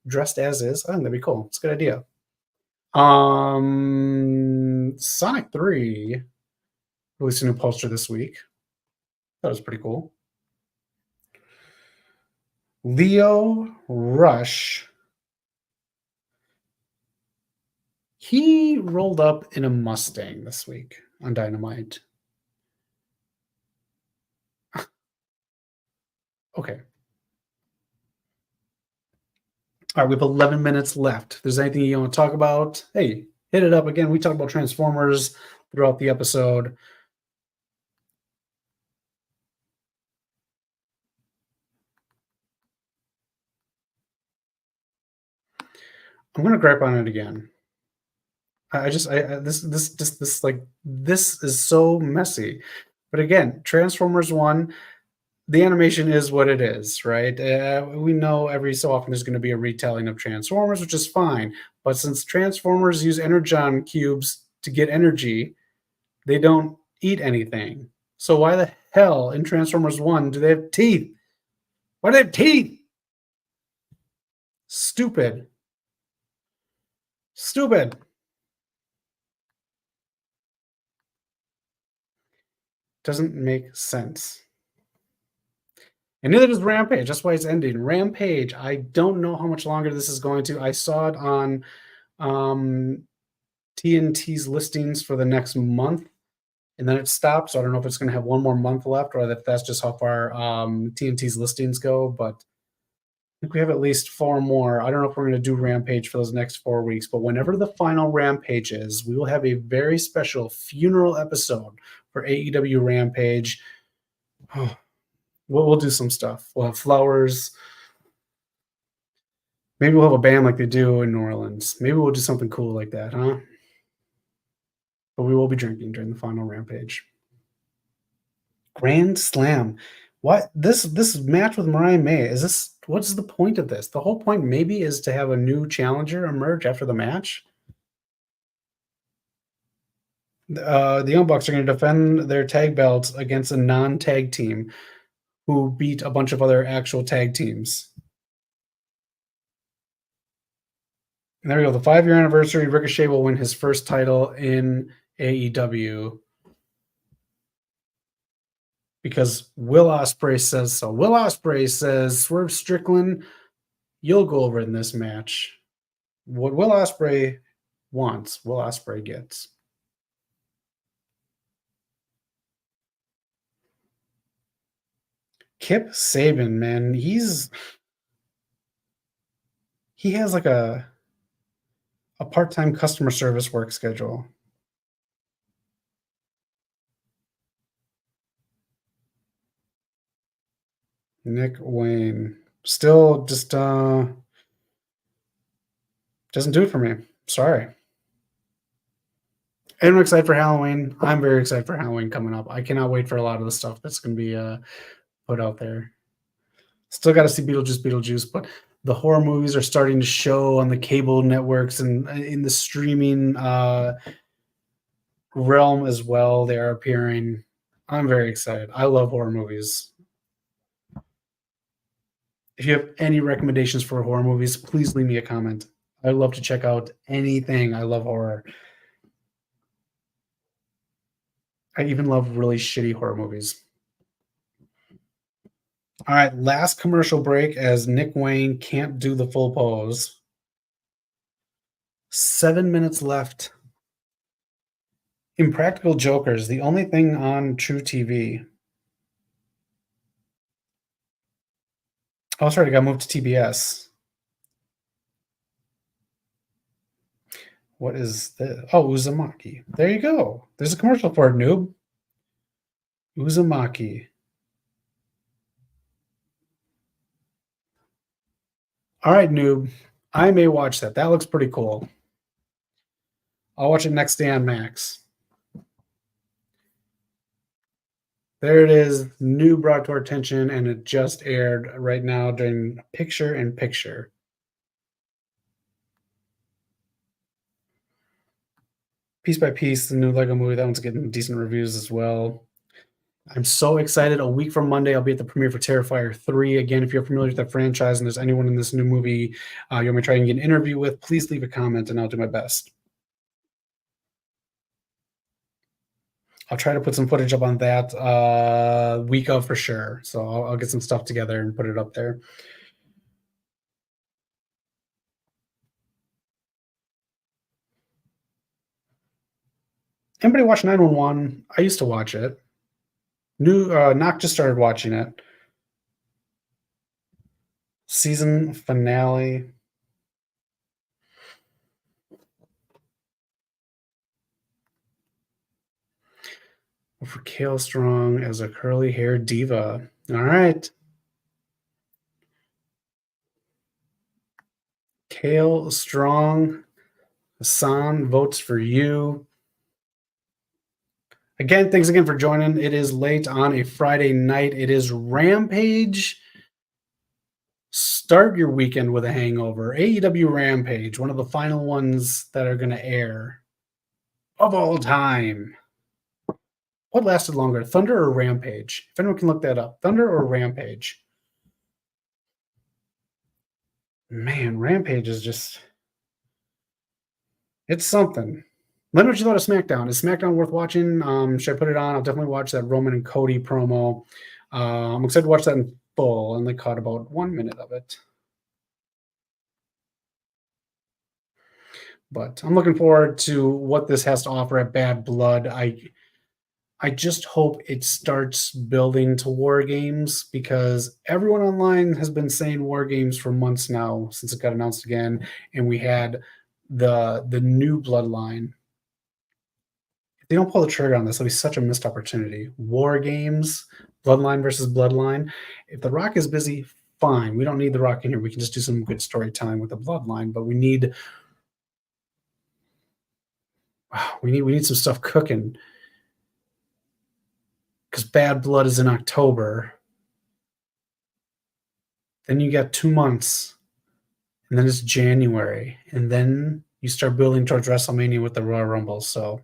dressed as is? I think that'd be cool. It's a good idea. Sonic 3 released a new poster this week. That was pretty cool. Leo Rush. He rolled up in a Mustang this week on Dynamite. Okay. All right, we have 11 minutes left. If there's anything you want to talk about, hey, hit it up. Again, we talk about Transformers throughout the episode. I'm gonna gripe on it again. This is so messy. But again, Transformers 1, the animation is what it is, right? We know every so often there's going to be a retelling of Transformers, which is fine. But since Transformers use Energon cubes to get energy, they don't eat anything. So why the hell in Transformers 1 do they have teeth? Why do they have teeth? Stupid. Stupid. Doesn't make sense. And neither does Rampage. That's why it's ending. Rampage, I don't know how much longer this is going to. I saw it on TNT's listings for the next month, and then it stopped. So I don't know if it's going to have one more month left or if that's just how far TNT's listings go. But I think we have at least 4 more. I don't know if we're going to do Rampage for those next 4 weeks, but whenever the final Rampage is, we will have a very special funeral episode for AEW Rampage. Oh, we'll do some stuff. We'll have flowers. Maybe we'll have a band like they do in New Orleans. Maybe we'll do something cool like that, huh? But we will be drinking during the final Rampage. Grand Slam. What this match with Mariah May, is this what's the point of this? The whole point maybe is to have a new challenger emerge after the match? The Young Bucks are gonna defend their tag belts against a non-tag team who beat a bunch of other actual tag teams. And there we go. The 5-year anniversary. Ricochet will win his first title in AEW because Will Ospreay says so. Will Ospreay says, Swerve Strickland, you'll go over in this match. What Will Ospreay wants, Will Ospreay gets. Kip Sabian, man, he has like a part-time customer service work schedule. Nick Wayne still just doesn't do it for me. Sorry. And I'm excited for Halloween. I'm very excited for Halloween coming up. I cannot wait for a lot of the stuff that's going to be put out there. Still got to see Beetlejuice, but the horror movies are starting to show on the cable networks and in the streaming realm as well. They are appearing. I'm very excited. I love horror movies. If you have any recommendations for horror movies, please leave me a comment. I love to check out anything. I love horror. I even love really shitty horror movies. All right, last commercial break as Nick Wayne can't do the full pose. 7 minutes left. Impractical Jokers, the only thing on True TV. Oh, sorry, it got moved to TBS. What is this? Oh, Uzumaki. There you go. There's a commercial for it, noob. Uzumaki. All right, noob. I may watch that. That looks pretty cool. I'll watch it next day on Max. There it is, new brought to our attention, and it just aired right now during Picture in Picture. Piece by Piece, the new Lego movie, that one's getting decent reviews as well. I'm so excited. A week from Monday, I'll be at the premiere for Terrifier 3. Again, if you're familiar with that franchise and there's anyone in this new movie you want me to try and get an interview with, please leave a comment and I'll do my best. I'll try to put some footage up on that week of for sure. So I'll get some stuff together and put it up there. Anybody watch 911? I used to watch it. Knock just started watching it. Season finale. For Kale Strong as a curly-haired diva. All right. Kale Strong. Hassan votes for you. Again, thanks again for joining. It is late on a Friday night. It is Rampage. Start your weekend with a hangover. AEW Rampage, one of the final ones that are going to air of all time. What lasted longer, Thunder or Rampage? If anyone can look that up, Thunder or Rampage? Man, Rampage is just... it's something. Let me know what you thought of SmackDown. Is SmackDown worth watching? Should I put it on? I'll definitely watch that Roman and Cody promo. I'm excited to watch that in full. I only caught about 1 minute of it. But I'm looking forward to what this has to offer at Bad Blood. I just hope it starts building to War Games because everyone online has been saying War Games for months now since it got announced again, and we had the new Bloodline. If they don't pull the trigger on this, it'll be such a missed opportunity. War Games, Bloodline versus Bloodline. If The Rock is busy, fine. We don't need The Rock in here. We can just do some good storytelling with the Bloodline, but we need some stuff cooking. because Bad Blood is in October. Then you got 2 months, and then it's January, and then you start building towards WrestleMania with the Royal Rumble. So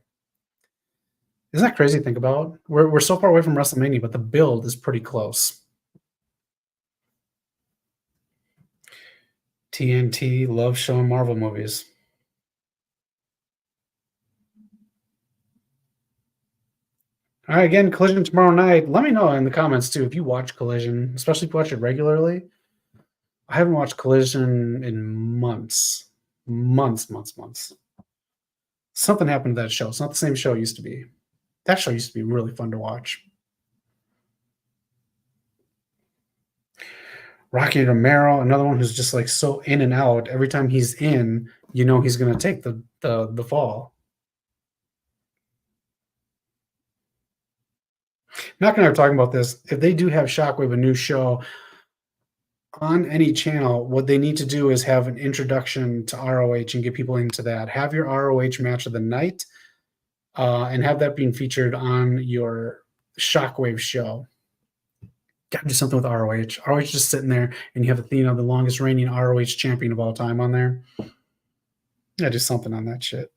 isn't that crazy to think about? We're so far away from WrestleMania, but the build is pretty close. TNT loves showing Marvel movies. All right, again, Collision tomorrow night. Let me know in the comments too if you watch Collision, especially if you watch it regularly. I haven't watched Collision in months. Months. Something happened to that show. It's not the same show it used to be. That show used to be really fun to watch. Rocky Romero, another one who's just like so in and out. Every time he's in, you know he's going to take the fall. Mac and I were talking about this. If they do have Shockwave, a new show on any channel, what they need to do is have an introduction to ROH and get people into that. Have your ROH match of the night and have that being featured on your Shockwave show. Got to do something with ROH. ROH just sitting there, and you have the longest reigning ROH champion of all time on there. Yeah, do something on that shit.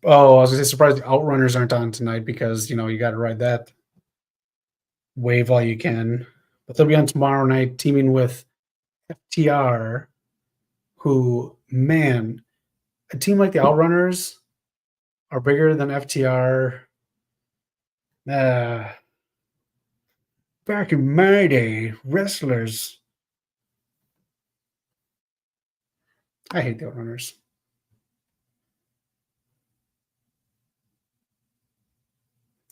Oh, I was going to say, surprised the Outrunners aren't on tonight because, you got to ride that wave while you can. But they'll be on tomorrow night, teaming with FTR, who, man, a team like the Outrunners are bigger than FTR. Back in my day, wrestlers. I hate the Outrunners.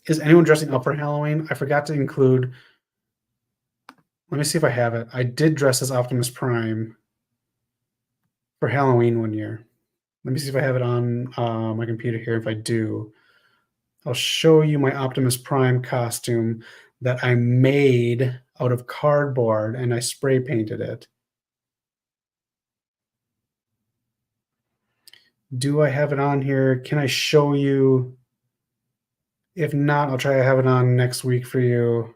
Is anyone dressing up for Halloween? I forgot to include. Let me see if I have it. I did dress as Optimus Prime for Halloween one year. Let me see if I have it on my computer here. If I do, I'll show you my Optimus Prime costume that I made out of cardboard, and I spray painted it. Do I have it on here? Can I show you? If not, I'll try to have it on next week for you.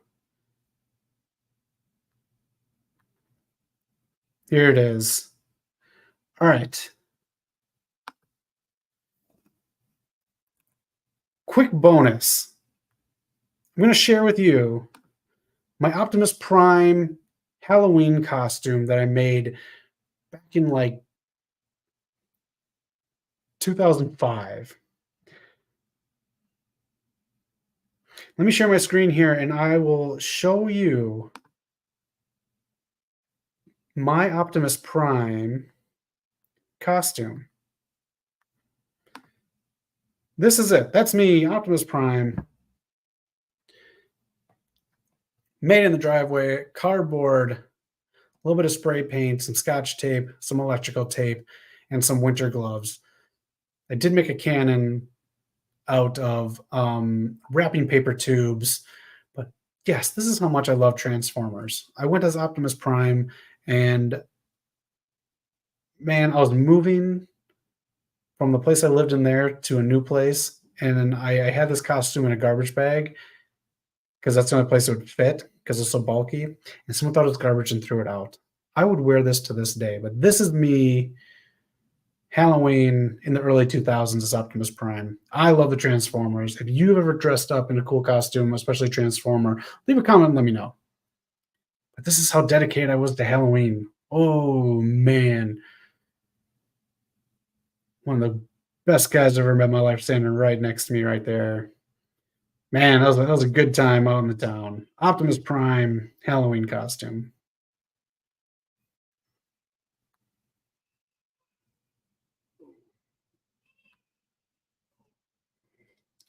Here it is. All right. Quick bonus. I'm going to share with you my Optimus Prime Halloween costume that I made back in like 2005. Let me share my screen here and I will show you my Optimus Prime costume. This is it. That's me, Optimus Prime. Made in the driveway, cardboard, a little bit of spray paint, some scotch tape, some electrical tape, and some winter gloves. I did make a cannon out of wrapping paper tubes. But yes, this is how much I love Transformers. I went as Optimus Prime, and man, I was moving from the place I lived in there to a new place, and I had this costume in a garbage bag because that's the only place it would fit because it's so bulky. And someone thought it was garbage and threw it out. I would wear this to this day, but this is me Halloween in the early 2000s as Optimus Prime. I love the Transformers. If you've ever dressed up in a cool costume, especially Transformer, leave a comment and let me know. But this is how dedicated I was to Halloween. Oh, man. One of the best guys I've ever met in my life standing right next to me right there. Man, that was a good time out in the town. Optimus Prime Halloween costume.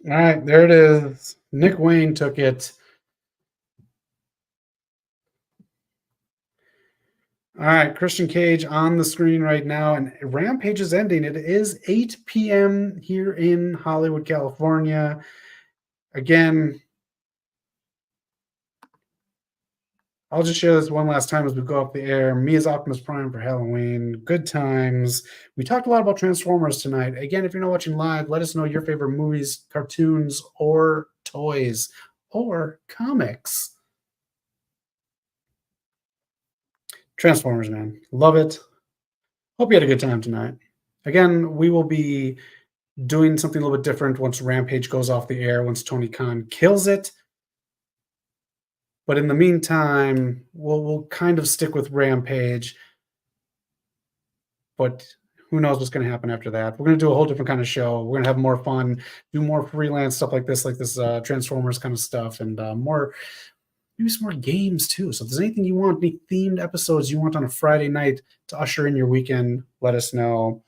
All right, there it is. Nick Wayne took it. All right, Christian Cage on the screen right now, and Rampage is ending. It is 8 p.m. here in Hollywood, California. Again, I'll just share this one last time as we go off the air. Me as Optimus Prime for Halloween. Good times. We talked a lot about Transformers tonight. Again, if you're not watching live, let us know your favorite movies, cartoons, or toys, or comics. Transformers, man. Love it. Hope you had a good time tonight. Again, we will be doing something a little bit different once Rampage goes off the air, once Tony Khan kills it. But in the meantime, we'll kind of stick with Rampage. But who knows what's going to happen after that. We're going to do a whole different kind of show. We're going to have more fun, do more freelance stuff like this Transformers kind of stuff, and maybe some more games too. So if there's anything you want, any themed episodes you want on a Friday night to usher in your weekend, let us know.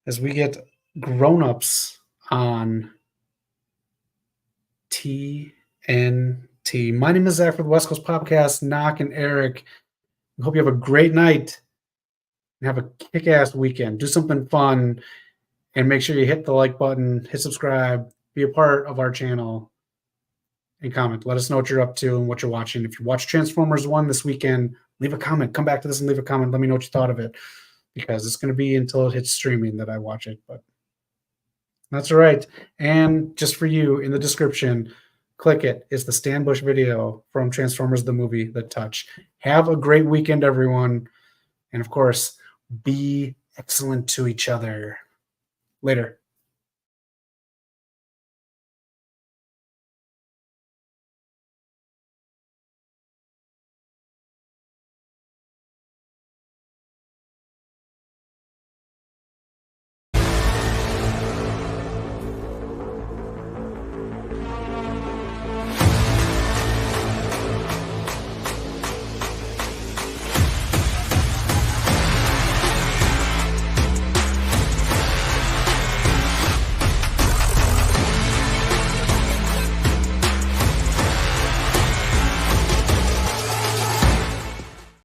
As we get grown-ups on TNT. My name is Zach for the West Coast Podcast, Knock and Eric. We hope you have a great night and have a kick-ass weekend. Do something fun and make sure you hit the like button, hit subscribe, be a part of our channel, and comment. Let us know what you're up to and what you're watching. If you watch Transformers 1 this weekend, leave a comment. Come back to this and leave a comment. Let me know what you thought of it, because it's going to be until it hits streaming that I watch it. But that's all right. And just for you, in the description, click it. It's the Stan Bush video from Transformers the movie, The Touch. Have a great weekend, everyone. And of course, be excellent to each other. Later.